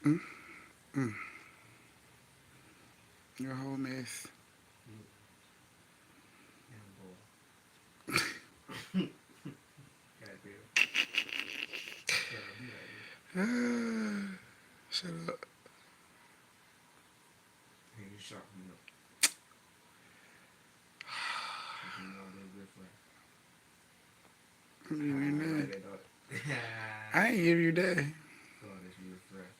Mm, mm. Your whole mess. Young boy. Goddamn. Better not be like this. Shut up. Hey, you sharp me up. Since you know this good for You you ain't like that. that, dog. I ain't give you that. God, this real fresh.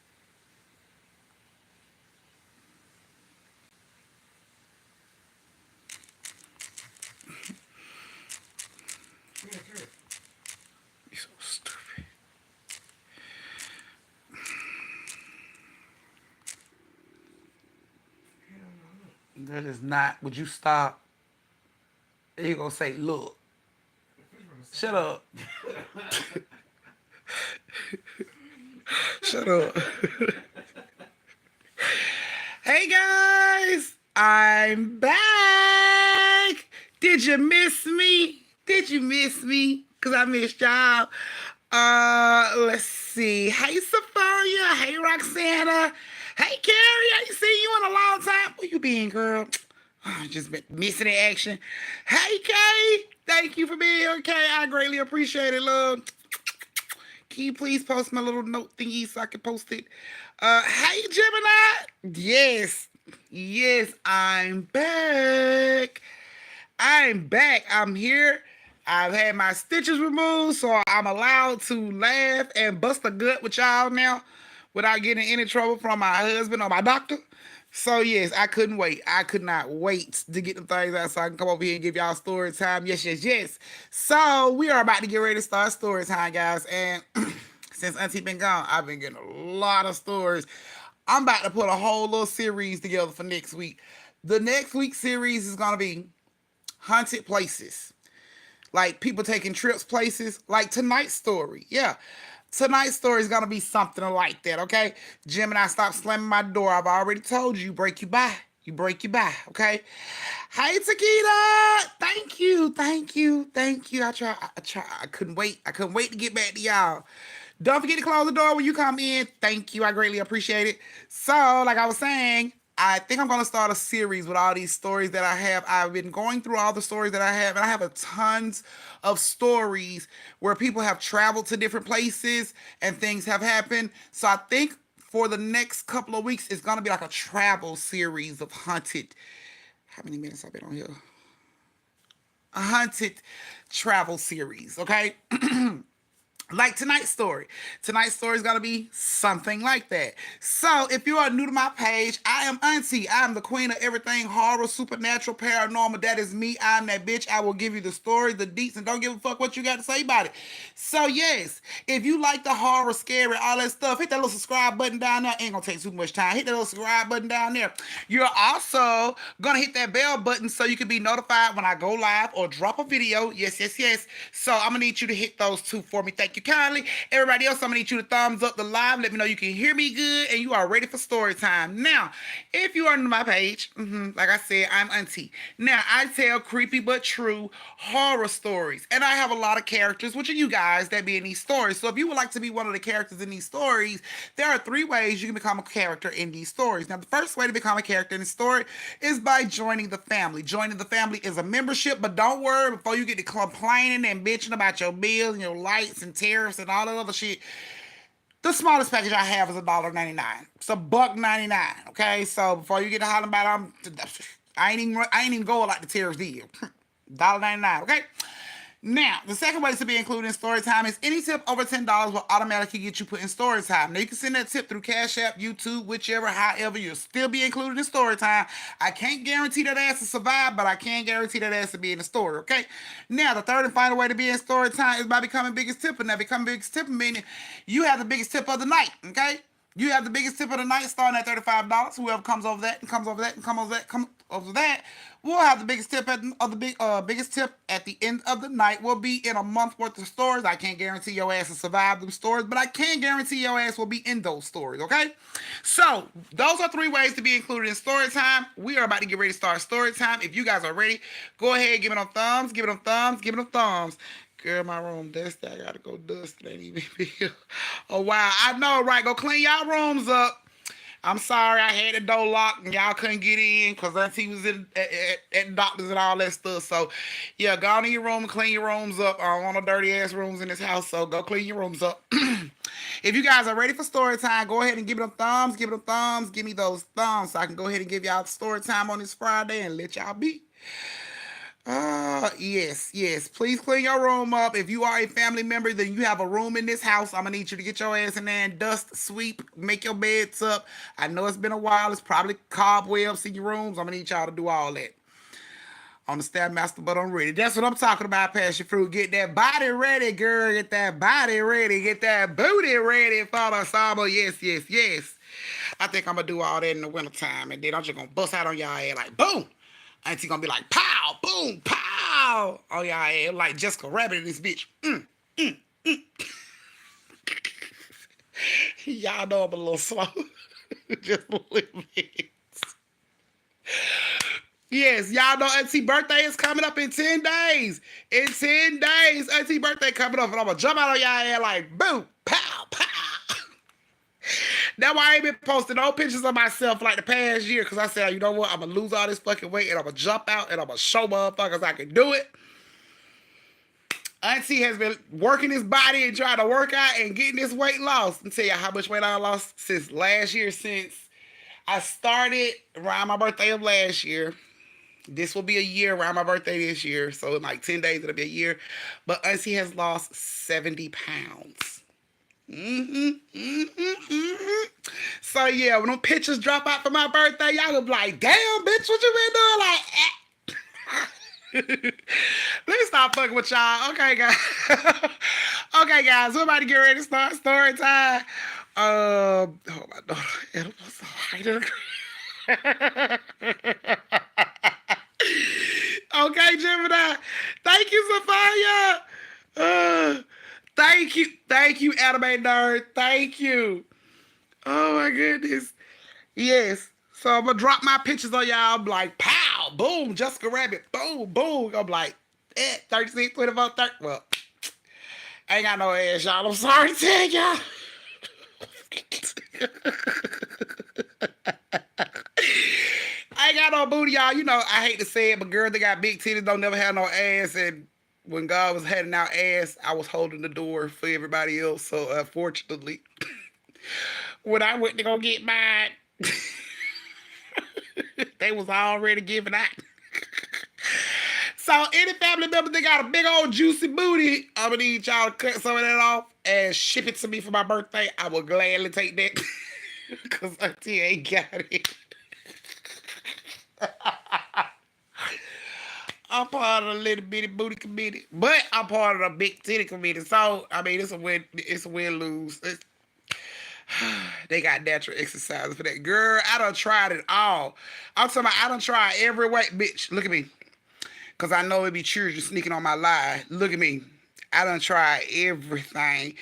Give me that curve. You so stupid. Hell no, look. That is not. Would you stop? You gonna say, look. The fish on the Shut side. up. Shut up. Hey guys, I'm back. Did you miss me? Did you miss me? Cause I missed y'all. Let's see. Hey Sophia. Hey Roxana. Hey Carrie. I ain't seen you in a long time. Where you been, girl? Just been missing in action. Hey Kay. Thank you for being here, Kay. I greatly appreciate it, love. Can you please post my little note thingy so I can post it? Hey Gemini. Yes. Yes, I'm back. I'm back. I'm here. I've had my stitches removed, so I'm allowed to laugh and bust a gut with y'all now without getting any trouble from my husband or my doctor. So yes, I couldn't wait. I could not wait to get the things out so I can come over here and give y'all story time. Yes, yes, yes. So we are about to get ready to start story time, guys. And since Auntie been gone, I've been getting a lot of stories. I'm about to put a whole little series together for next week. The next week series is gonna be haunted places, like people taking trips places, like tonight's story. Yeah, tonight's story is gonna be something like that. Okay, Gemini, stop slamming my door. I've already told you, you break, you buy. You break, you buy. Okay. Hey Takita, thank you, thank you, thank you. I try. I couldn't wait. I couldn't wait to get back to y'all. Don't forget to close the door when you come in. Thank you. I greatly appreciate it. So, like I was saying, I think I'm going to start a series with all these stories that I have. I've been going through all the stories that I have, and I have a tons of stories where people have traveled to different places and things have happened. So, I think for the next couple of weeks, it's going to be like a travel series of haunted. How many minutes I've been on here? A haunted travel series, okay? Like tonight's story. Tonight's story is gonna be something like that. So, if you are new to my page, I am Auntie. I am the queen of everything horror, supernatural, paranormal. That is me. I'm that bitch. I will give you the story, the deets, and don't give a fuck what you got to say about it. So, yes, if you like the horror, scary, all that stuff, hit that little subscribe button down there. Ain't gonna take too much time. Hit that little subscribe button down there. You're also gonna hit that bell button so you can be notified when I go live or drop a video. Yes, yes, yes. So I'm gonna need you to hit those two for me. Thank you kindly. Everybody else, I'm gonna need you to thumbs up the live. Let me know you can hear me good and you are ready for story time. Now, if you are new to my page, like I said, I'm Auntie. Now, I tell creepy but true horror stories, and I have a lot of characters, which are you guys that be in these stories. So if you would like to be one of the characters in these stories, there are three ways you can become a character in these stories. Now, the first way to become a character in the story is by joining the family. Joining the family is a membership, but don't worry before you get to complaining and bitching about your bills and your lights and tariffs and all that other shit. The smallest package I have is $1.99. It's $1.99. Okay, so before you get to hollering about I ain't even going like the tariffs deal. $1.99. Okay. Now, the second way to be included in story time is any tip over $10 will automatically get you put in story time. Now, you can send that tip through Cash App, YouTube, whichever, however, you'll still be included in story time. I can't guarantee that ass to survive, but I can guarantee that ass to be in the story, okay? Now, the third and final way to be in story time is by becoming biggest tipper. Now, becoming biggest tipper meaning you have the biggest tip of the night, okay? You have the biggest tip of the night starting at $35. Whoever comes over that and comes over that and comes over that, come over that, we'll have the biggest tip of the biggest tip at the end of the night. Will be in a month worth of stories. I can't guarantee your ass will survive them stories, but I can guarantee your ass will be in those stories. Okay, so those are three ways to be included in story time. We are about to get ready to start story time. If you guys are ready, go ahead, give it them thumbs, give it them thumbs, give it them thumbs. Girl, my room dusty. I gotta go dust. It ain't even feel. Oh wow, I know, right? Go clean y'all rooms up. I'm sorry I had the door locked and y'all couldn't get in because Auntie was at the doctors and all that stuff. So, yeah, go in your room and clean your rooms up. I don't want no dirty ass rooms in this house, so go clean your rooms up. If you guys are ready for story time, go ahead and give me them thumbs. Give me them thumbs. Give me those thumbs so I can go ahead and give y'all story time on this Friday and let y'all be. Yes, yes. Please clean your room up. If you are a family member, then you have a room in this house. I'm gonna need you to get your ass in there and dust, sweep, make your beds up. I know it's been a while. It's probably cobwebs in your rooms. I'm gonna need y'all to do all that. On the Stab Master, but I'm ready. That's what I'm talking about, Passion Fruit. Get that body ready, girl. Get that body ready. Get that booty ready for the summer. Yes, yes, yes. I think I'm gonna do all that in the wintertime, and then I'm just gonna bust out on y'all head like boom. Auntie gonna be like pow, boom, pow on y'all head like Jessica Rabbit in this bitch. Y'all know I'm a little slow. Just a little bit. Yes, y'all know Auntie birthday is coming up in 10 days. In 10 days, Auntie birthday coming up, and I'm gonna jump out on y'all head like boom, pow, pow. That's why I ain't been posting no pictures of myself like the past year, because I said, you know what, I'm gonna lose all this fucking weight and I'm gonna jump out and I'm gonna show motherfuckers I can do it. Auntie has been working his body and trying to work out and getting this weight lost. I'll tell you how much weight I lost since last year, since I started around my birthday of last year. This will be a year around my birthday this year. So in like 10 days, it'll be a year. But Auntie has lost 70 pounds. So yeah, when them pictures drop out for my birthday, y'all gonna be like, damn, bitch, what you been doing? Like, let me stop fucking with y'all. Okay, guys. Okay, guys, we're about to get ready to start story time. Oh my daughter, it was so Okay, Gemini. Thank you, Sophia. Thank you, anime nerd. Thank you. Oh my goodness. Yes. So I'm gonna drop my pictures on y'all. I'm like, pow, boom, Jessica Rabbit, boom, boom. I'm like, 36, 24, 30. Well, I ain't got no ass, y'all. I'm sorry to tell y'all. I ain't got no booty, y'all. You know, I hate to say it, but girls that got big titties don't never have no ass. And when God was handing out ass, I was holding the door for everybody else. So unfortunately, when I went to go get mine, they was already giving out. So any family member that got a big old juicy booty, I'm gonna need y'all to cut some of that off and ship it to me for my birthday. I will gladly take that. Cause Auntie ain't got it. I'm part of the little bitty booty committee, but I'm part of the big titty committee. So I mean, it's a win lose. They got natural exercises for that. Girl, I done tried it all. I'm talking about I done tried every way. Bitch, look at me. Cause I know it be children sneaking on my lie. Look at me. I done tried everything.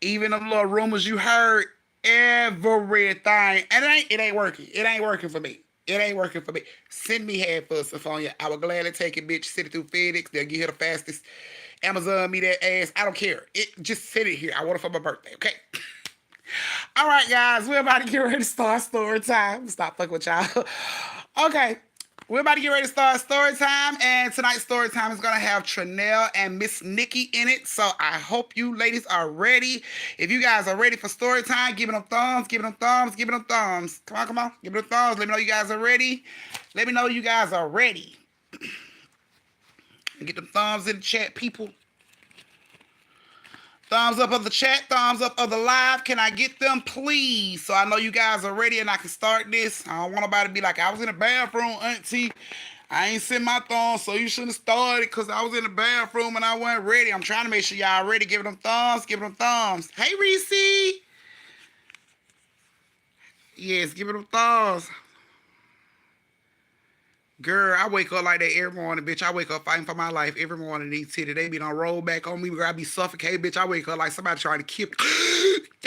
Even the little rumors you heard, everything. And it ain't working. It ain't working for me. It ain't working for me. Send me half of stuff on you. I will gladly take it, bitch. Send it through FedEx. They'll get here the fastest. Amazon me that ass. I don't care. Just send it here. I want it for my birthday, okay? All right, guys. We're about to get ready to start story time. Stop fucking with y'all. Okay. We're about to get ready to start story time, and tonight's story time is going to have Trinell and Miss Nikki in it, so I hope you ladies are ready. If you guys are ready for story time, give me them thumbs, give me them thumbs, give me them thumbs. Come on, give me them thumbs. Let me know you guys are ready. Let me know you guys are ready. Get them thumbs in the chat, people. Thumbs up of the chat, thumbs up of the live. Can I get them, please? So I know you guys are ready and I can start this. I don't want nobody to be like, I was in the bathroom, Auntie. I ain't sent my thumbs, so you shouldn't have started because I was in the bathroom and I wasn't ready. I'm trying to make sure y'all ready. Give them thumbs, give them thumbs. Hey, Reese. Yes, give them thumbs. Girl, I wake up like that every morning, bitch. I wake up fighting for my life every morning. These titties, they be done roll back on me. Girl, I be suffocated, bitch. I wake up like somebody trying to kill me.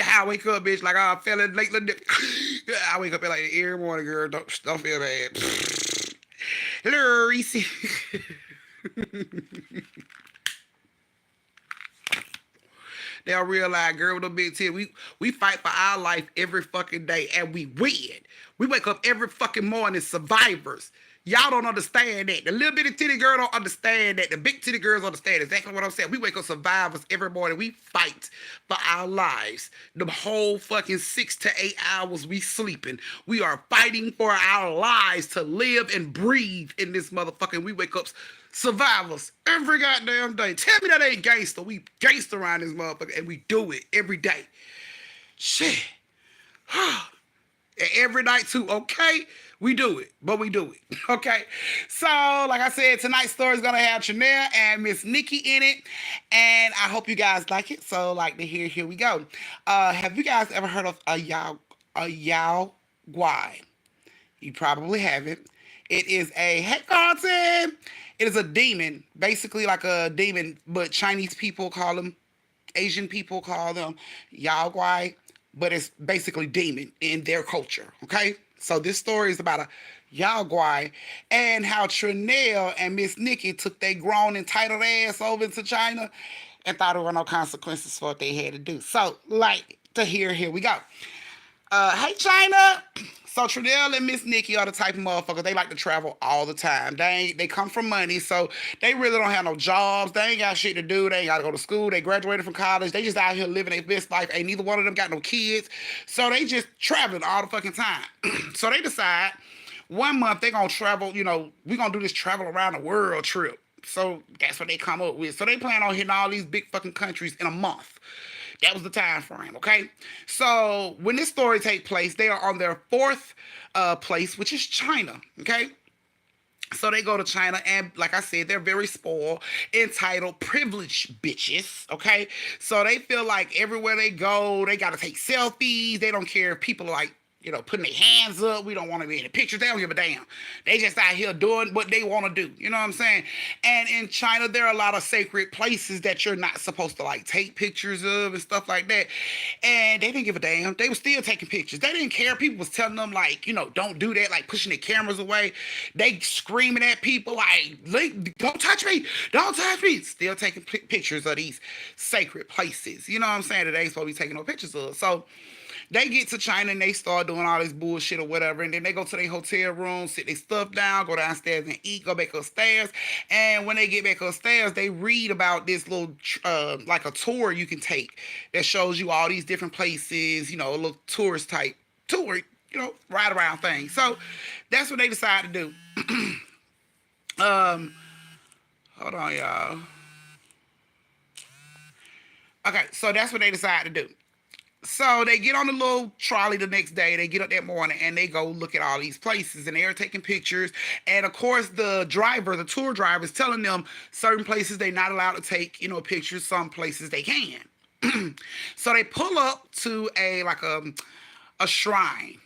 I wake up, bitch, like I fell in late. I wake up like that every morning, girl. Don't feel bad. Hello, Reese. They'll realize, girl with a big titty, we fight for our life every fucking day, and we win. We wake up every fucking morning survivors. Y'all don't understand that. The little bitty titty girl don't understand that. The big titty girls understand exactly what I'm saying. We wake up survivors every morning. We fight for our lives. The whole fucking 6 to 8 hours we sleeping. We are fighting for our lives to live and breathe in this motherfucking. We wake up survivors every goddamn day. Tell me that ain't gangster. We gangster around this motherfucker, and we do it every day. Shit. And every night too, okay? We do it, but we do it, okay? So, like I said, tonight's story is gonna have Chanel and Miss Nikki in it, and I hope you guys like it. So, like to hear, here we go. Have you guys ever heard of a Yaguay? You probably haven't. It is a head content. It is a demon, basically like a demon, but Chinese people call them, Asian people call them Yaguay, but it's basically demon in their culture, okay? So this story is about a Yaguay and how Trinell and Miss Nikki took their grown entitled ass over into China and thought there were no consequences for what they had to do. So, like to hear, here we go. Hey China. So Trinell and Miss Nikki are the type of motherfuckers, they like to travel all the time. They come from money, so they really don't have no jobs. They ain't got shit to do. They ain't got to go to school. They graduated from college. They just out here living their best life. Ain't neither one of them got no kids. So they just traveling all the fucking time. So they decide 1 month they gonna travel, we gonna do this travel around the world trip. So that's what they come up with. So they plan on hitting all these big fucking countries in a month. That was the time frame, okay? So when this story takes place, they are on their 4th place, which is China, okay? So they go to China, and like I said, they're very spoiled, entitled, privileged bitches, okay? So they feel like everywhere they go, they got to take selfies. They don't care if people are like, putting their hands up. We don't want to be in the pictures. They don't give a damn. They just out here doing what they want to do. You know what I'm saying? And in China, there are a lot of sacred places that you're not supposed to like take pictures of and stuff like that. And they didn't give a damn. They were still taking pictures. They didn't care. People was telling them like, don't do that, like pushing their cameras away. They screaming at people like, don't touch me. Don't touch me. Still taking pictures of these sacred places. You know what I'm saying? That they ain't supposed to be taking no pictures of. So they get to China and they start doing all this bullshit or whatever. And then they go to their hotel room, sit their stuff down, go downstairs and eat, go back upstairs. And when they get back upstairs, they read about this little, like a tour you can take that shows you all these different places, a little tourist type tour, ride around thing. So that's what they decide to do. Hold on, y'all. Okay, so that's what they decide to do. So they get on the little trolley the next day. They get up that morning and they go look at all these places and they're taking pictures. And of course, the tour driver is telling them certain places they're not allowed to take, pictures. Some places they can. So they pull up to a shrine.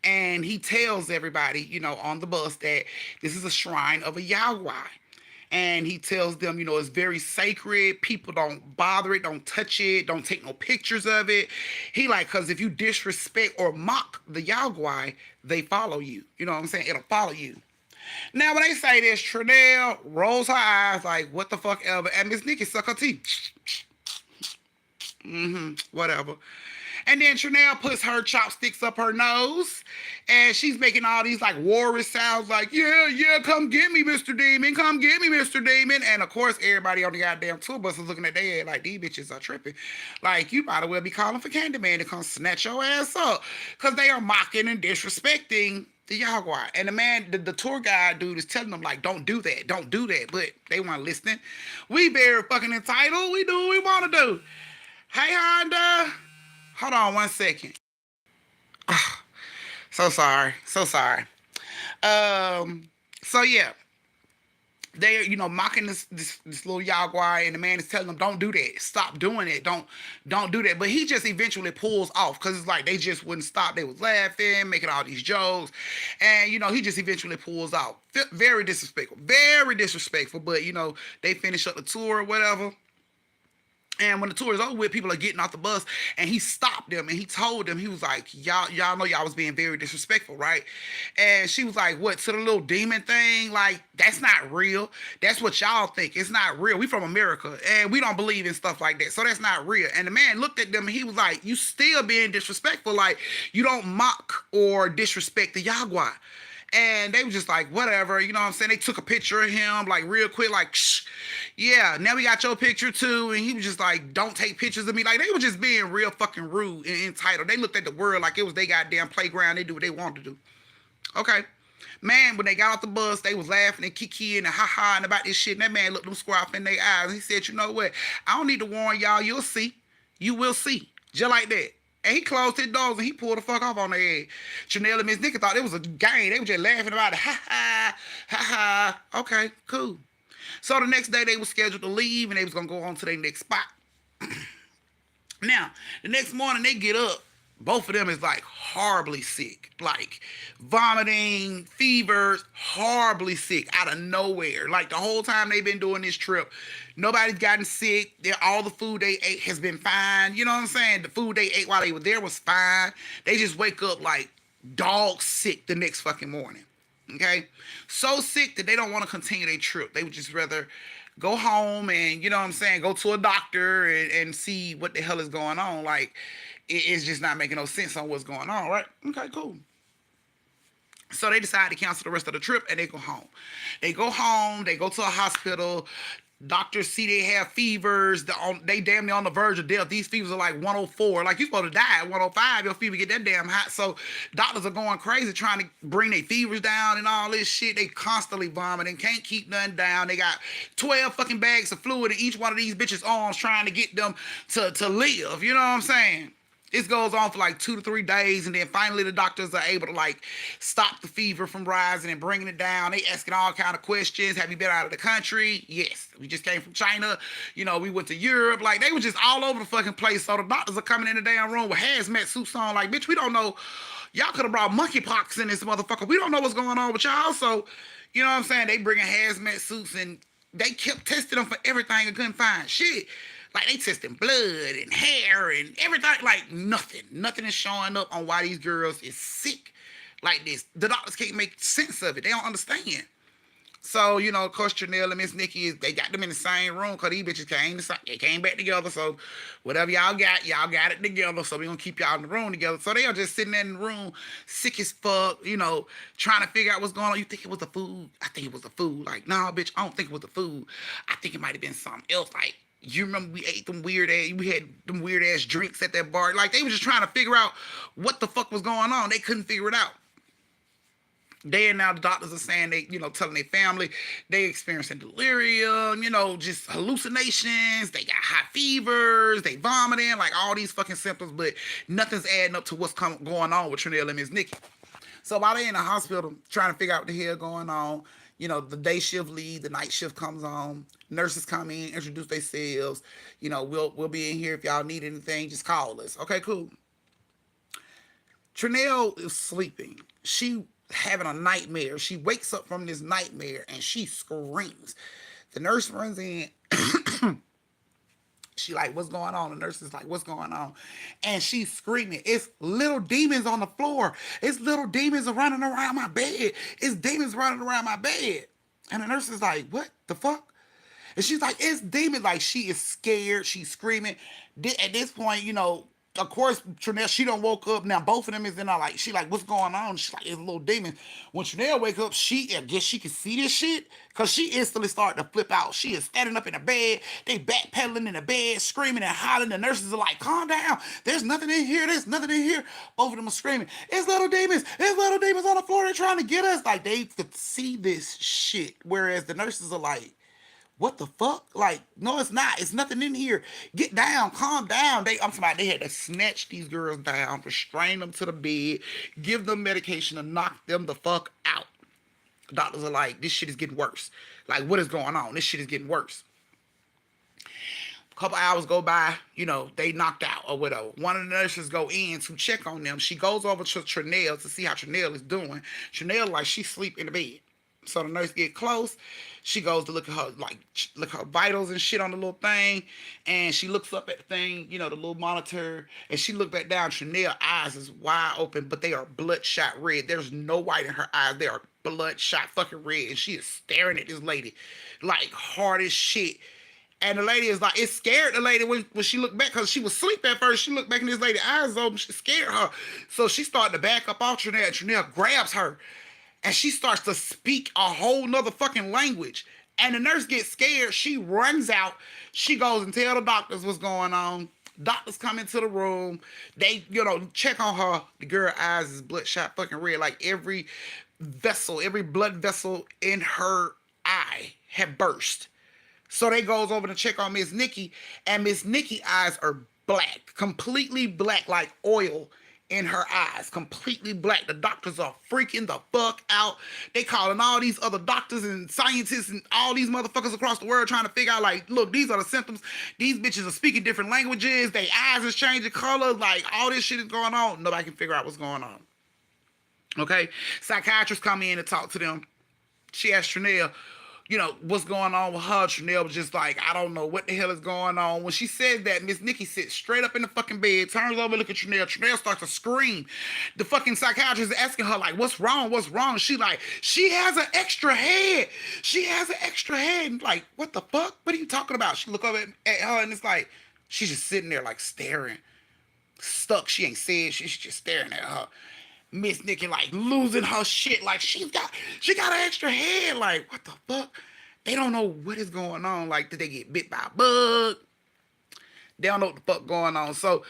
And he tells everybody, on the bus that this is a shrine of a Yaguay. And he tells them, it's very sacred. People don't bother it, don't touch it, don't take no pictures of it. He because if you disrespect or mock the Yaguay, they follow you. You know what I'm saying? It'll follow you. Now, when they say this, Trinell rolls her eyes like, what the fuck ever. And Miss Nikki suck her teeth. Whatever. And then Trinell puts her chopsticks up her nose, and she's making all these like walrus sounds like, yeah, come get me, Mr. Demon, come get me, Mr. Demon. And of course, everybody on the goddamn tour bus is looking at their head like, these bitches are tripping. Like, you might as well be calling for Candyman to come snatch your ass up, because they are mocking and disrespecting the Yaguay. And the man, the tour guide dude is telling them like, don't do that, but they weren't listening. We very fucking entitled. We do what we want to do. Hey, Honda. Hold on 1 second. Oh, so sorry. So yeah, they're mocking this little Yaguay, and the man is telling them, don't do that. Stop doing it. Don't do that. But he just eventually pulls off, because it's like they just wouldn't stop. They was laughing, making all these jokes, and he just eventually pulls off. Very disrespectful. Very disrespectful. But they finish up the tour or whatever. And when the tour is over with, people are getting off the bus, and he stopped them and he told them, he was like, y'all know y'all was being very disrespectful, right? And she was like, what, to the little demon thing? Like, that's not real. That's what y'all think. It's not real. We from America and we don't believe in stuff like that. So that's not real. And the man looked at them and he was like, you still being disrespectful. Like, you don't mock or disrespect the Yaguay. And they were just like, whatever, you know what I'm saying? They took a picture of him, like, real quick, like, shh, yeah, now we got your picture too. And he was just like, don't take pictures of me. Like, they were just being real fucking rude and entitled. They looked at the world like it was their goddamn playground. They do what they wanted to do. Okay. Man, when they got off the bus, they was laughing and kikiing and ha-ha and about this shit. And that man looked them square off in their eyes. And he said, you know what? I don't need to warn y'all. You'll see. You will see. Just like that. And he closed his doors and he pulled the fuck off on their head. Chanel and Miss Nikki thought it was a game. They were just laughing about it. Ha ha, ha ha. Okay, cool. So the next day they were scheduled to leave and they was gonna go on to their next spot. Now, the next morning they get up. Both of them is like horribly sick, like vomiting, fevers, horribly sick out of nowhere. Like the whole time they've been doing this trip, nobody's gotten sick. All the food they ate has been fine. You know what I'm saying? The food they ate while they were there was fine. They just wake up like dog sick the next fucking morning. Okay? So sick that they don't want to continue their trip. They would just rather go home and, you know what I'm saying, go to a doctor and see what the hell is going on. Like, it's just not making no sense on what's going on, right? Okay, cool. So they decide to cancel the rest of the trip and they go home. They go home, they go to a hospital. Doctors see they have fevers. They damn near on the verge of death. These fevers are like 104. Like, you're supposed to die at 105. Your fever get that damn hot. So doctors are going crazy trying to bring their fevers down and all this shit. They constantly vomiting. Can't keep nothing down. They got 12 fucking bags of fluid in each one of these bitches' arms trying to get them to live. You know what I'm saying? This goes on for like 2 to 3 days, and then finally the doctors are able to like stop the fever from rising and bringing it down. They asking all kind of questions. Have you been out of the country? Yes. We just came from China. You know, we went to Europe. Like, they were just all over the fucking place. So the doctors are coming in the damn room with hazmat suits on. Like, bitch, we don't know. Y'all could have brought monkeypox in this motherfucker. We don't know what's going on with y'all. So, you know what I'm saying? They bringing hazmat suits, and they kept testing them for everything and couldn't find shit. Like, they testing blood and hair and everything. Like, nothing. Nothing is showing up on why these girls is sick like this. The doctors can't make sense of it. They don't understand. So, you know, of course, Chanel and Miss Nikki, they got them in the same room because these bitches came back together. So, whatever y'all got it together. So, we going to keep y'all in the room together. So, they are just sitting there in the room, sick as fuck, you know, trying to figure out what's going on. You think it was the food? I think it was the food. Like, nah, bitch, I don't think it was the food. I think it might have been something else. Like, you remember we ate we had them weird ass drinks at that bar. Like, they were just trying to figure out what the fuck was going on. They couldn't figure it out. Day and now the doctors are saying they, you know, telling their family they experiencing delirium, you know, just hallucinations. They got high fevers, they vomiting, like all these fucking symptoms, but nothing's adding up to what's going on with Trinell and Miss Nikki. So while they in the hospital trying to figure out what the hell going on, you know, the day shift leaves, the night shift comes on. Nurses come in, introduce themselves. You know, we'll be in here if y'all need anything. Just call us. Okay, cool. Trinell is sleeping. She having a nightmare. She wakes up from this nightmare and she screams. The nurse runs in. She like, what's going on? The nurse is like, what's going on? And she's screaming, it's little demons on the floor. It's little demons running around my bed. It's demons running around my bed. And the nurse is like, what the fuck? And she's like, it's demons. Like, she is scared. She's screaming. At this point, you know, of course, Trinell, she don't woke up. Now, both of them is in there, like, she like, what's going on? She's like, it's a little demon. When Trinell wake up, I guess she can see this shit, because she instantly started to flip out. She is standing up in the bed. They backpedaling in the bed, screaming and hollering. The nurses are like, calm down. There's nothing in here. There's nothing in here. Both of them are screaming, it's little demons. It's little demons on the floor. They're trying to get us. Like, they could see this shit, whereas the nurses are like, what the fuck? Like, no, it's not. It's nothing in here. Get down. Calm down. They had to snatch these girls down, restrain them to the bed, give them medication to knock them the fuck out. Doctors are like, this shit is getting worse. Like, what is going on? This shit is getting worse. A couple hours go by, you know, they knocked out or whatever. One of the nurses go in to check on them. She goes over to Trinell to see how Trinell is doing. Trinell, like, she sleep in the bed. So the nurse get close. She goes to look at her look at her vitals and shit on the little thing, and she looks up at the thing, the little monitor, and she looked back down. Chanel's eyes is wide open, but they are bloodshot red. There's no white in her eyes. They are bloodshot fucking red, and she is staring at this lady like hard as shit. And the lady is like, it scared the lady when she looked back because she was asleep at first. She looked back and this lady's eyes open. She scared her. So she started to back up off Chanel. Chanel grabs her and she starts to speak a whole nother fucking language. And the nurse gets scared. She runs out. She goes and tell the doctors what's going on. Doctors come into the room. They, check on her. The girl's eyes is bloodshot fucking red. Like every vessel, every blood vessel in her eye had burst. So they goes over to check on Miss Nikki, and Miss Nikki's eyes are black, completely black, like oil in her eyes, completely black. The doctors are freaking the fuck out. They calling all these other doctors and scientists and all these motherfuckers across the world trying to figure out, like, look, these are the symptoms. These bitches are speaking different languages. Their eyes is changing color. Like, all this shit is going on. Nobody can figure out what's going on. Okay? Psychiatrists come in and talk to them. She asked Chanel, what's going on with her. Chanel was just like, I don't know what the hell is going on. When she said that, Miss Nikki sits straight up in the fucking bed, turns over, look at Chanel. Chanel starts to scream. The fucking psychiatrist is asking her, like, what's wrong? What's wrong? She like, she has an extra head. She has an extra head. And like, what the fuck? What are you talking about? She look over at her and it's like, she's just sitting there like staring. Stuck. She ain't said shit. She's just staring at her. Miss Nikki like losing her shit, like she got an extra head, like what the fuck? They don't know what is going on. Like, did they get bit by a bug? They don't know what the fuck going on. So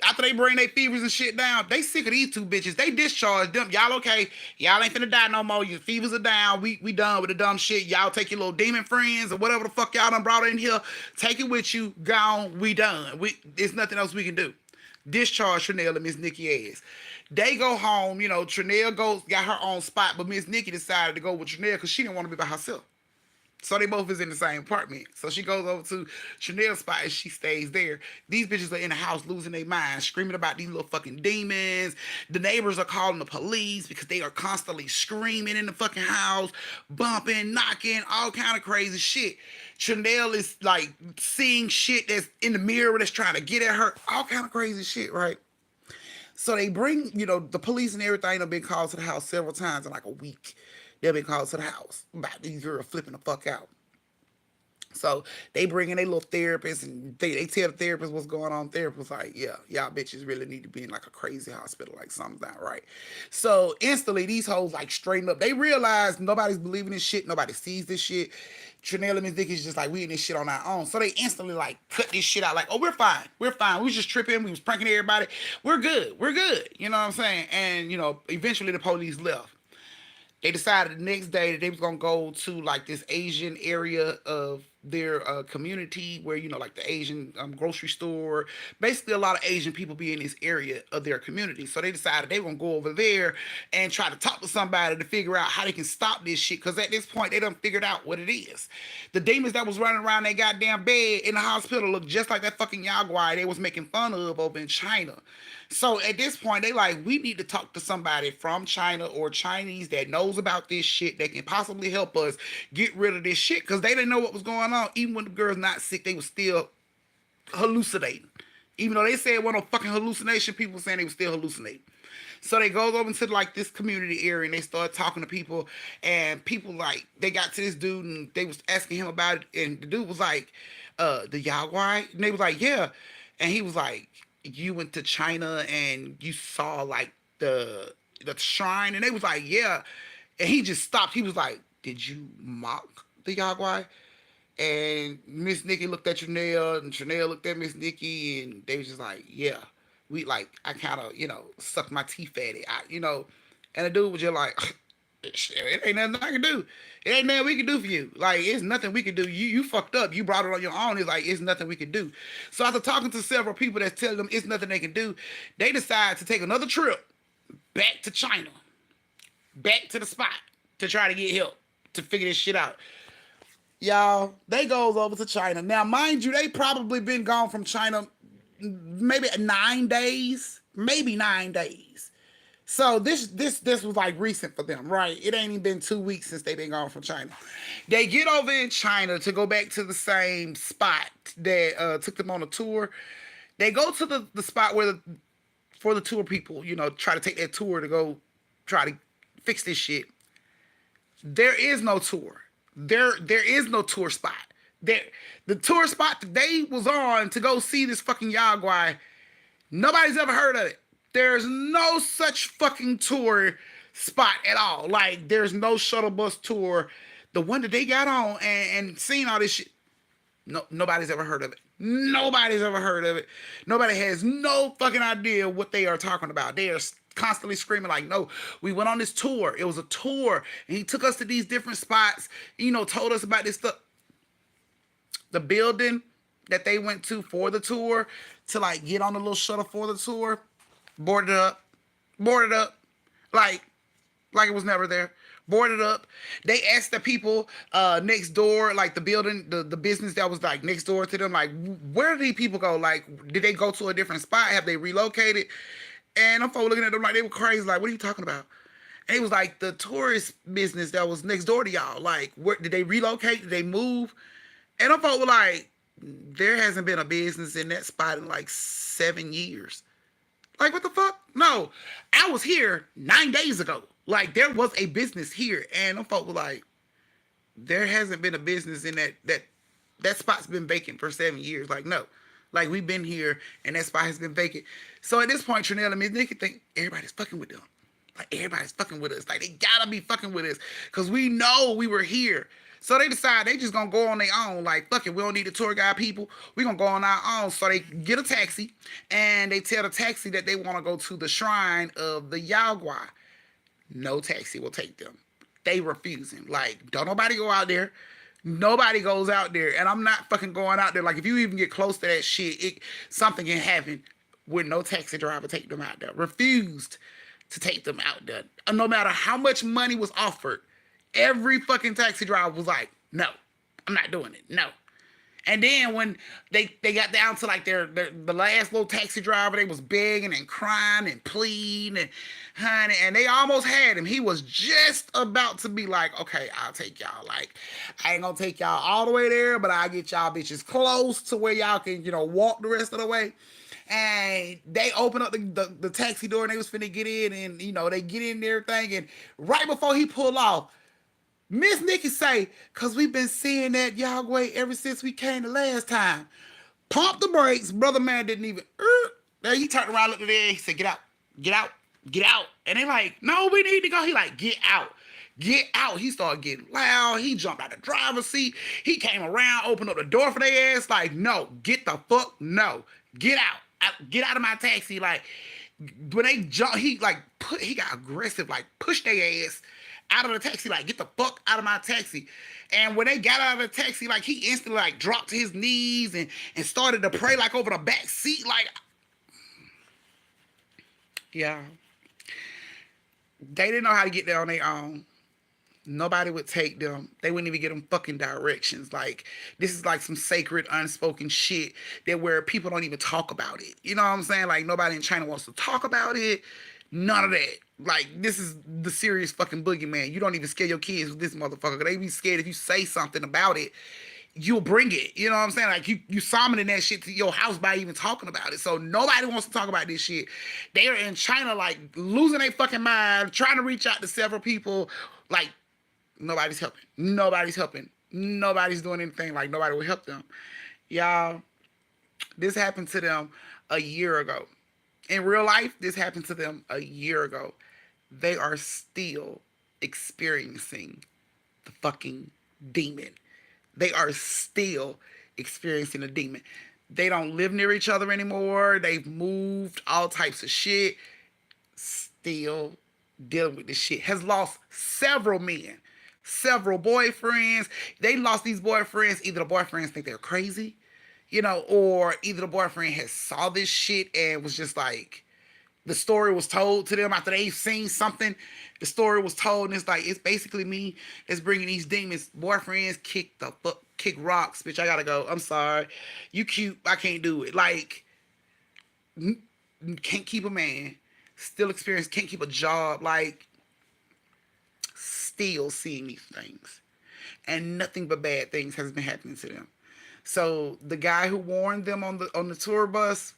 after they bring their fevers and shit down, they sick of these two bitches. They discharge them. Y'all okay? Y'all ain't finna die no more. Your fevers are down. We done with the dumb shit. Y'all take your little demon friends or whatever the fuck y'all done brought in here. Take it with you. Gone. We done. There's nothing else we can do. Discharge Chanel and Miss Nikki ass. They go home, Chanel got her own spot, but Miss Nikki decided to go with Chanel because she didn't want to be by herself. So they both is in the same apartment. So she goes over to Chanel's spot and she stays there. These bitches are in the house losing their minds, screaming about these little fucking demons. The neighbors are calling the police because they are constantly screaming in the fucking house, bumping, knocking, all kind of crazy shit. Chanel is like seeing shit that's in the mirror that's trying to get at her, all kind of crazy shit, right? So they bring, the police and everything have been called to the house several times in like a week. They've been called to the house about these girls flipping the fuck out. So they bring in a little therapist and they tell the therapist what's going on. The therapist like, yeah, y'all bitches really need to be in like a crazy hospital, like something's not right. So instantly these hoes like straighten up. They realize nobody's believing this shit. Nobody sees this shit. Chanel and Miss Nikki's just like, we in this shit on our own. So they instantly like cut this shit out like, oh, we're fine. We're fine. We was just tripping. We was pranking everybody. We're good. We're good. You know what I'm saying? And, eventually the police left. They decided the next day that they was going to go to like this Asian area of their community where, like the Asian grocery store. Basically, a lot of Asian people be in this area of their community. So they decided they were going to go over there and try to talk to somebody to figure out how they can stop this shit. Because at this point, they done figured out what it is. The demons that was running around their goddamn bed in the hospital looked just like that fucking Yaguay they was making fun of over in China. So at this point, they like, we need to talk to somebody from China or Chinese that knows about this shit that can possibly help us get rid of this shit. Because they didn't know what was going on. Even when the girl's not sick, they were still hallucinating. Even though they said it wasn't no fucking hallucination, people were saying they were still hallucinating. So they go over into like this community area and they start talking to people. And people like, they got to this dude and they was asking him about it. And the dude was like, the Yaguay? And they was like, yeah. And he was like, you went to China and you saw like the shrine, and they was like, yeah. And he just stopped. He was like, did you mock the Yaguay? And Miss Nikki looked at Chanel, and Chanel looked at Miss Nikki, and they was just like, yeah. We like, I kind of, sucked my teeth at it, and the dude was just like, it ain't nothing I can do. It ain't nothing we can do for you. Like, it's nothing we can do. You fucked up. You brought it on your own. It's like, it's nothing we can do. So after talking to several people that's telling them it's nothing they can do, they decide to take another trip back to China, back to the spot to try to get help, to figure this shit out. Y'all, they goes over to China. Now, mind you, they probably been gone from China maybe 9 days, maybe 9 days. So this was like recent for them, right? It ain't even been 2 weeks since they been gone from China. They get over in China to go back to the same spot that took them on a tour. They go to the spot where for the tour people, try to take that tour to go try to fix this shit. There is no tour. There is no tour spot. There the tour spot that they was on to go see this fucking Yaguay, nobody's ever heard of it. There's no such fucking tour spot at all. Like there's no shuttle bus tour. The one that they got on and seen all this shit. No, nobody's ever heard of it. Nobody's ever heard of it. Nobody has no fucking idea what they are talking about. They are constantly screaming like, no, we went on this tour. It was a tour. And he took us to these different spots, told us about this stuff. The building that they went to for the tour to like get on the little shuttle for the tour, boarded up, like it was never there. Boarded up. They asked the people next door, like the building, the business that was like next door to them, like, where did these people go? Like, did they go to a different spot? Have they relocated? And I'm looking at them like they were crazy. Like, what are you talking about? And it was like the tourist business that was next door to y'all. Like, where did they relocate? Did they move? And I'm like, there hasn't been a business in that spot in like 7 years. Like, what the fuck? No, I was here 9 days ago. Like, there was a business here. And them folk were like, there hasn't been a business in that spot's been vacant for 7 years. Like, no. Like, we've been here, and that spot has been vacant. So, at this point, Trinell and Miss Nikki think everybody's fucking with them. Like, everybody's fucking with us. Like, they gotta be fucking with us. Because we know we were here. So they decide they just gonna go on their own. Like, fuck it, we don't need the tour guide people. We gonna go on our own. So they get a taxi, and they tell the taxi that they want to go to the shrine of the Yaguay. No taxi will take them. They refusing. Like, don't nobody go out there. Nobody goes out there. And I'm not fucking going out there. Like, if you even get close to that shit, something can happen with no taxi driver take them out there. Refused to take them out there. No matter how much money was offered, every fucking taxi driver was like, no, I'm not doing it. No. And then when they got down to like the last little taxi driver, they was begging and crying and pleading and honey, and they almost had him. He was just about to be like, okay, I'll take y'all. Like, I ain't gonna take y'all all the way there, but I'll get y'all bitches close to where y'all can, walk the rest of the way. And they opened up the taxi door and they was finna get in, and they get in there thinking right before he pulled off, Miss Nikki say, cause we've been seeing that Yaguay ever since we came the last time. Pump the brakes. Brother man didn't even. There he turned around, looked at there. He said, get out, get out, get out. And they like, no, we need to go. He like, get out. Get out. He started getting loud. He jumped out the driver's seat. He came around, opened up the door for their ass. Like, no, get the fuck, no. Get out. Get out of my taxi. Like, when they jump, he got aggressive, like pushed their ass out of the taxi, like, get the fuck out of my taxi. And when they got out of the taxi, like, he instantly like dropped to his knees and started to pray like over the back seat. Like, yeah, they didn't know how to get there on their own. Nobody would take them. They wouldn't even get them fucking directions. Like, this is like some sacred, unspoken shit that where people don't even talk about it. You know what I'm saying? Like, nobody in China wants to talk about it. None of that. Like, this is the serious fucking boogeyman. You don't even scare your kids with this motherfucker. They be scared if you say something about it, you'll bring it. You know what I'm saying? Like, you summoning that shit to your house by even talking about it. So nobody wants to talk about this shit. They are in China, like, losing their fucking mind, trying to reach out to several people. Like, nobody's helping. Nobody's helping. Nobody's doing anything. Like, nobody will help them. Y'all, this happened to them a year ago. In real life, this happened to them a year ago. They are still experiencing the fucking demon. They are still experiencing the demon. They don't live near each other anymore. They've moved, all types of shit. Still dealing with this shit. Has lost several men, several boyfriends. They lost these boyfriends. Either the boyfriends think they're crazy, or either the boyfriend has saw this shit and was just like, the story was told to them after they've seen something. The story was told, and it's like, it's basically me that's bringing these demons. Boyfriends kick rocks, bitch. I gotta go. I'm sorry. You cute. I can't do it. Like, can't keep a man. still experience, can't keep a job, like still seeing these things. And nothing but bad things has been happening to them. So the guy who warned them on the tour bus,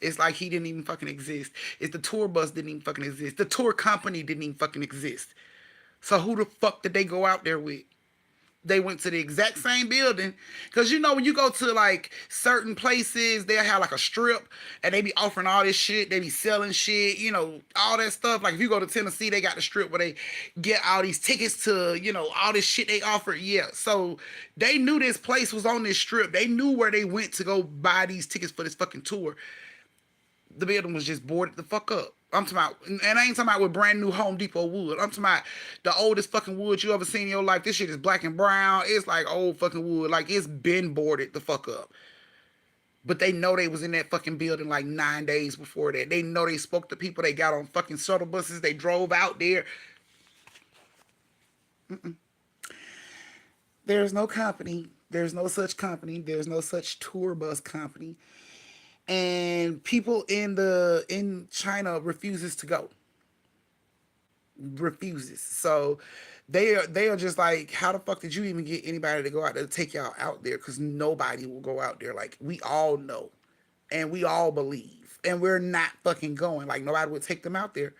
it's like he didn't even fucking exist. It's the tour bus didn't even fucking exist. The tour company didn't even fucking exist. So who the fuck did they go out there with? They went to the exact same building. Because you know, when you go to like certain places, they'll have like a strip and they be offering all this shit. They be selling shit, you know, all that stuff. Like if you go to Tennessee, they got the strip where they get all these tickets to, you know, all this shit they offer. Yeah. So they knew this place was on this strip. They knew where they went to go buy these tickets for this fucking tour. The building was just boarded the fuck up. I'm talking about, and I ain't talking about with brand new Home Depot wood. I'm talking about the oldest fucking wood you ever seen in your life. This shit is black and brown. It's like old fucking wood. Like it's been boarded the fuck up. But they know they was in that fucking building like 9 days before that. They know they spoke to people. They got on fucking shuttle buses. They drove out there. There's no company. There's no such company. There's no such tour bus company. And people in China refuses to go. Refuses. So they are just like, how the fuck did you even get anybody to go out there to take y'all out there? Because nobody will go out there. Like we all know, and we all believe, and we're not fucking going. Like nobody would take them out there,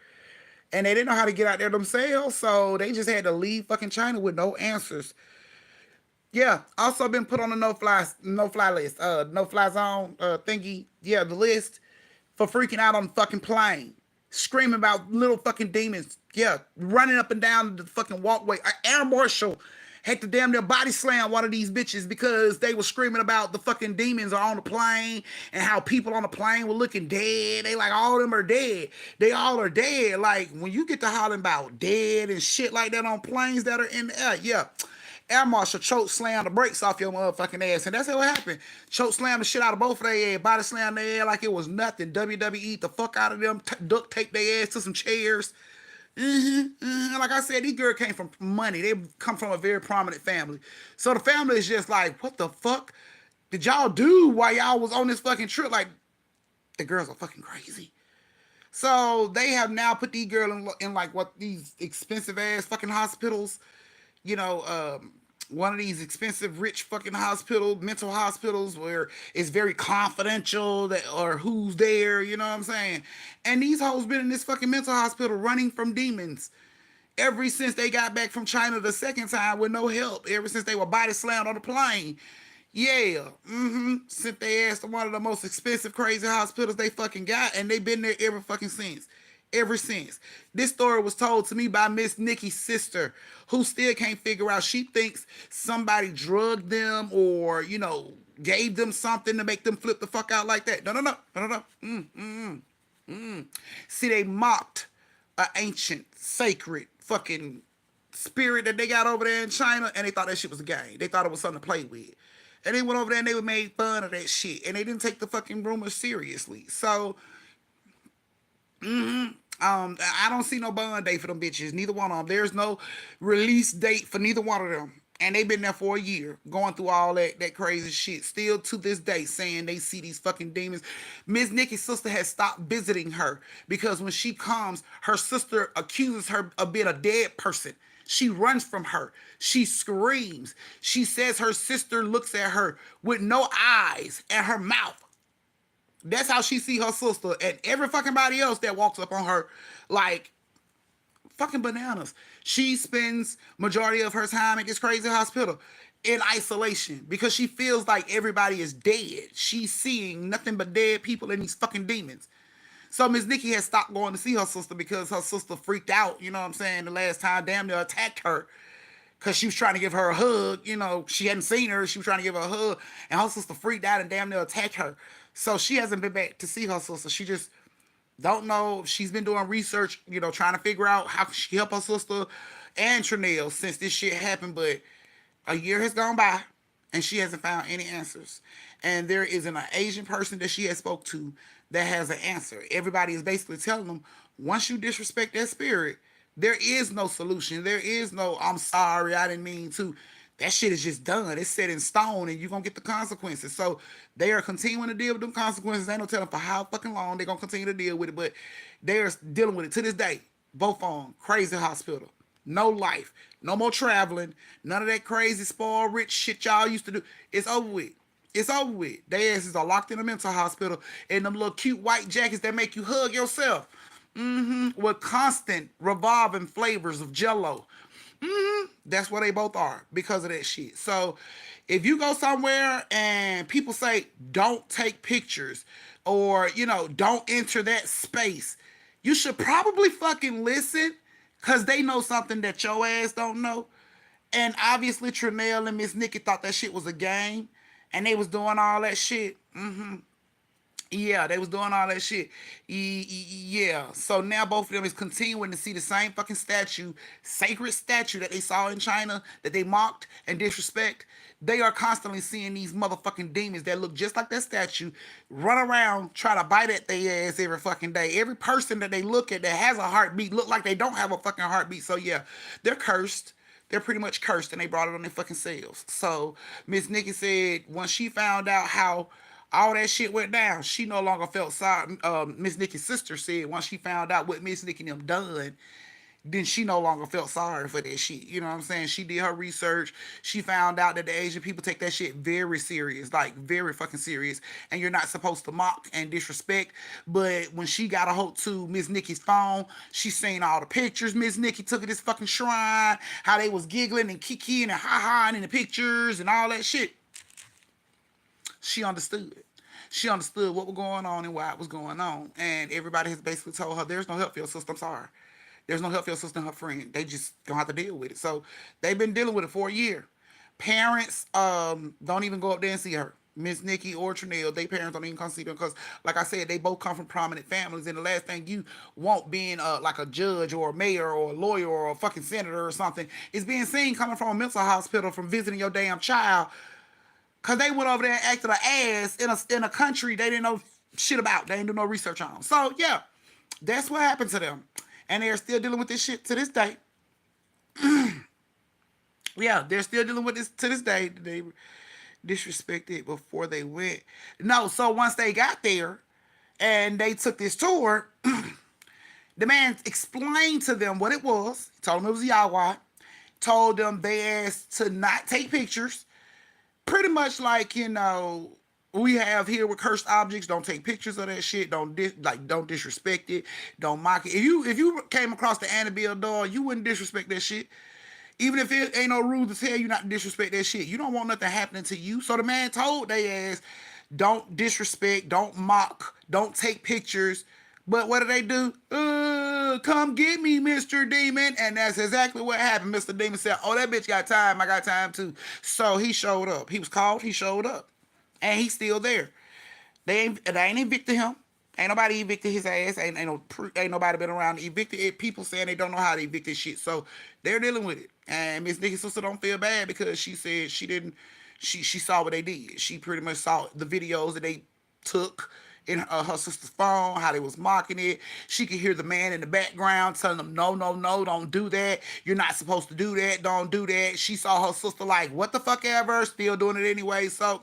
and they didn't know how to get out there themselves, so they just had to leave fucking China with no answers. Yeah, also been put on the no fly list, no fly zone thingy. Yeah, the list for freaking out on the fucking plane, screaming about little fucking demons. Yeah, running up and down the fucking walkway. An air marshal had to damn near body slam one of these bitches because they were screaming about the fucking demons are on the plane and how people on the plane were looking dead. They like all of them are dead. They all are dead. Like when you get to hollering about dead and shit like that on planes that are in the air, yeah. Air Marshal choke slam the brakes off your motherfucking ass. And that's what happened. Choke slam the shit out of both of their ass. Body slam their ass like it was nothing. WWE the fuck out of them. Duct tape their ass to some chairs. Like I said, these girls came from money. They come from a very prominent family. So the family is just like, what the fuck did y'all do while y'all was on this fucking trip? Like, the girls are fucking crazy. So they have now put these girls in like what these expensive ass fucking hospitals. You know, one of these expensive, rich fucking mental hospitals where it's very confidential that or who's there, you know what I'm saying? And these hoes been in this fucking mental hospital running from demons ever since they got back from China the second time with no help. Ever since they were body slammed on the plane. Yeah, sent their ass to one of the most expensive, crazy hospitals they fucking got, and they been there ever fucking since. Ever since. This story was told to me by Miss Nikki's sister, who still can't figure out. She thinks somebody drugged them or, you know, gave them something to make them flip the fuck out like that. No, no, no, no, no, no. See, they mocked an ancient, sacred fucking spirit that they got over there in China, and they thought that shit was a game. They thought it was something to play with. And they went over there and they made fun of that shit. And they didn't take the fucking rumors seriously. So, I don't see no bond date for them bitches. Neither one of them. There's no release date for neither one of them. And they've been there for a year, going through all that crazy shit. Still to this day, saying they see these fucking demons. Miss Nikki's sister has stopped visiting her because when she comes, her sister accuses her of being a dead person. She runs from her. She screams. She says her sister looks at her with no eyes and her mouth. That's how she see her sister and every fucking body else that walks up on her like fucking bananas. She spends majority of her time at this crazy hospital in isolation because she feels like everybody is dead. She's seeing nothing but dead people and these fucking demons. So Miss Nikki has stopped going to see her sister because her sister freaked out, you know what I'm saying, the last time damn near attacked her because she was trying to give her a hug. You know, she hadn't seen her. She was trying to give her a hug, and her sister freaked out and damn near attacked her. So she hasn't been back to see her sister. She just don't know. She's been doing research, you know, trying to figure out how she help her sister and Trinell since this shit happened. But a year has gone by, and she hasn't found any answers. And there is an Asian person that she has spoke to that has an answer. Everybody is basically telling them, once you disrespect that spirit, there is no solution. There is no, I'm sorry, I didn't mean to. that shit is just done. It's set in stone, and you're gonna get the consequences. So they are continuing to deal with them consequences. Ain't no telling for how fucking long they're gonna continue to deal with it, but they're dealing with it to this day. Both on them. Crazy hospital. No life. No more traveling. None of that crazy spoiled rich shit y'all used to do. It's over with. It's over with. Their asses are locked in a mental hospital in them little cute white jackets that make you hug yourself. With constant revolving flavors of jello. That's what they both are because of that shit. So if you go somewhere and people say don't take pictures or don't enter that space, you should probably fucking listen because they know something that your ass don't know. And obviously Trinell and Miss Nikki thought that shit was a game and they was doing all that shit. Yeah, they was doing all that shit. Yeah. So now both of them is continuing to see the same fucking statue, sacred statue that they saw in China that they mocked and disrespect. They are constantly seeing these motherfucking demons that look just like that statue run around try to bite at their ass every fucking day. Every person that they look at that has a heartbeat look like they don't have a fucking heartbeat. So yeah, they're cursed. They're pretty much cursed and they brought it on their fucking selves. So Miss Nikki said once she found out how all that shit went down, she no longer felt sorry. Miss Nikki's sister said once she found out what Miss Nikki and them done, then she no longer felt sorry for that shit. You know what I'm saying? She did her research. She found out that the Asian people take that shit very serious, like very fucking serious. And you're not supposed to mock and disrespect. But when she got a hold to Miss Nikki's phone, she seen all the pictures Miss Nikki took at this fucking shrine, how they was giggling and kikiing and ha-haing in the pictures and all that shit. She understood. She understood what was going on and why it was going on. And everybody has basically told her, there's no help for your sister. I'm sorry. There's no help for your sister and her friend. They just gonna have to deal with it. So they've been dealing with it for a year. Parents don't even go up there and see her. Miss Nikki or Trinell, they parents don't even come see them because, like I said, they both come from prominent families. And the last thing you want being like a judge or a mayor or a lawyer or a fucking senator or something is being seen coming from a mental hospital from visiting your damn child because they went over there and acted an ass in a country they didn't know shit about. They didn't do no research on. So, yeah, that's what happened to them. And they're still dealing with this shit to this day. Yeah, they're still dealing with this to this day. They disrespected before they went. No, so once they got there and they took this tour, the man explained to them what it was. He told them it was a Yaguay. Told them they asked to not take pictures. Pretty much like, we have here with cursed objects. Don't take pictures of that shit. Don't disrespect it. Don't mock it. If you came across the Annabelle doll, you wouldn't disrespect that shit. Even if it ain't no rules to tell you not to disrespect that shit. You don't want nothing happening to you. So the man told they ass, don't disrespect, don't mock, don't take pictures. But what do? Come get me, Mr. Demon. And that's exactly what happened. Mr. Demon said, oh, that bitch got time. I got time too. So he showed up. He was called. He showed up. And he's still there. They ain't evicted him. Ain't nobody evicted his ass. Ain't nobody been around to evict it. People saying they don't know how to evict this shit. So they're dealing with it. And Miss Nikki's sister don't feel bad because she said she didn't. She saw what they did. She pretty much saw the videos that they took in her sister's phone, how they was mocking it. She could hear the man in the background telling them, no, no, no, don't do that. You're not supposed to do that. Don't do that. She saw her sister like, what the fuck ever, still doing it anyway. So,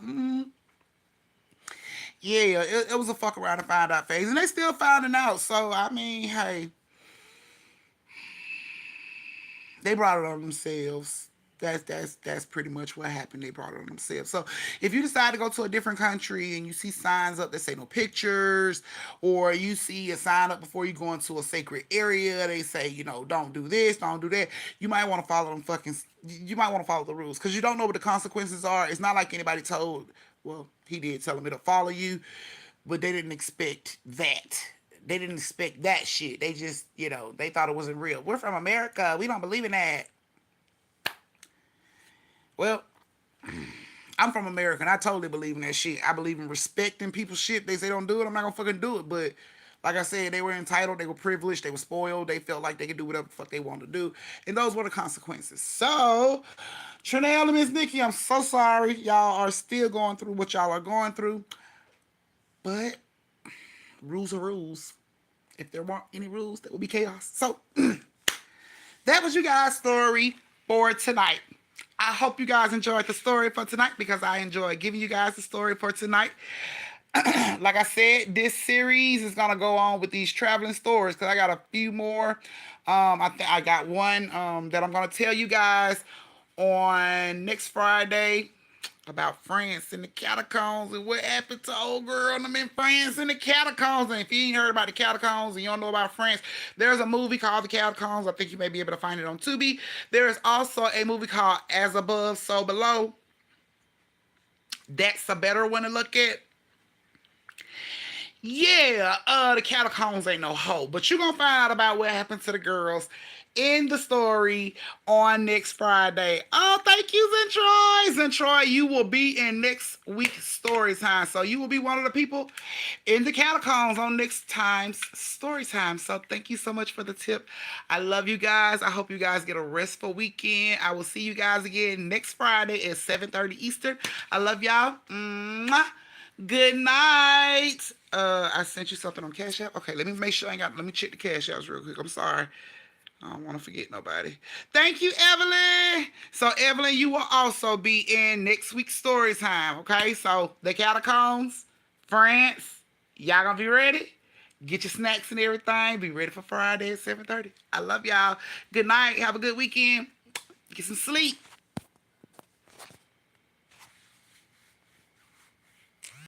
yeah, it was a fuck around and find out phase. And they still finding out. So, I mean, hey, they brought it on themselves. That's pretty much what happened. They brought it on themselves. So if you decide to go to a different country and you see signs up that say no pictures, or you see a sign up before you go into a sacred area, they say, don't do this, don't do that. You might want to follow them fucking. You might want to follow the rules because you don't know what the consequences are. It's not like anybody told. Well, he did tell them it'll follow you, but they didn't expect that. They didn't expect that shit. They just, they thought it wasn't real. We're from America. We don't believe in that. Well, I'm from America and I totally believe in that shit. I believe in respecting people's shit. They say don't do it, I'm not gonna fucking do it. But like I said, they were entitled, they were privileged, they were spoiled, they felt like they could do whatever the fuck they wanted to do. And those were the consequences. So, Trinell and Miss Nikki, I'm so sorry. Y'all are still going through what y'all are going through. But rules are rules. If there weren't any rules, there would be chaos. So, that was you guys' story for tonight. I hope you guys enjoyed the story for tonight because I enjoyed giving you guys the story for tonight. Like I said, this series is gonna go on with these traveling stories because I got a few more. I got one that I'm gonna tell you guys on next Friday about France in the catacombs and what happened to old girl and them in France in the catacombs. And if you ain't heard about the catacombs and you don't know about France, there's a movie called The Catacombs. I think you may be able to find it on Tubi. There is also a movie called As Above, So Below. That's a better one to look at. Yeah, the catacombs ain't no hoe, but you're gonna find out about what happened to the girls in the story on next Friday. Oh, thank you, Zentroy. Zentroy, you will be in next week's story time. So you will be one of the people in the catacombs on next time's story time. So thank you so much for the tip. I love you guys. I hope you guys get a restful weekend. I will see you guys again next Friday at 7:30 Eastern. I love y'all. Mwah. Good night. I sent you something on Cash App. Okay, let me make sure I ain't got. Let me check the Cash Apps real quick. I'm sorry. I don't want to forget nobody. Thank you, Evelyn. So, Evelyn, you will also be in next week's story time. Okay, so the catacombs, France. Y'all gonna be ready? Get your snacks and everything. Be ready for Friday at 7:30. I love y'all. Good night. Have a good weekend. Get some sleep.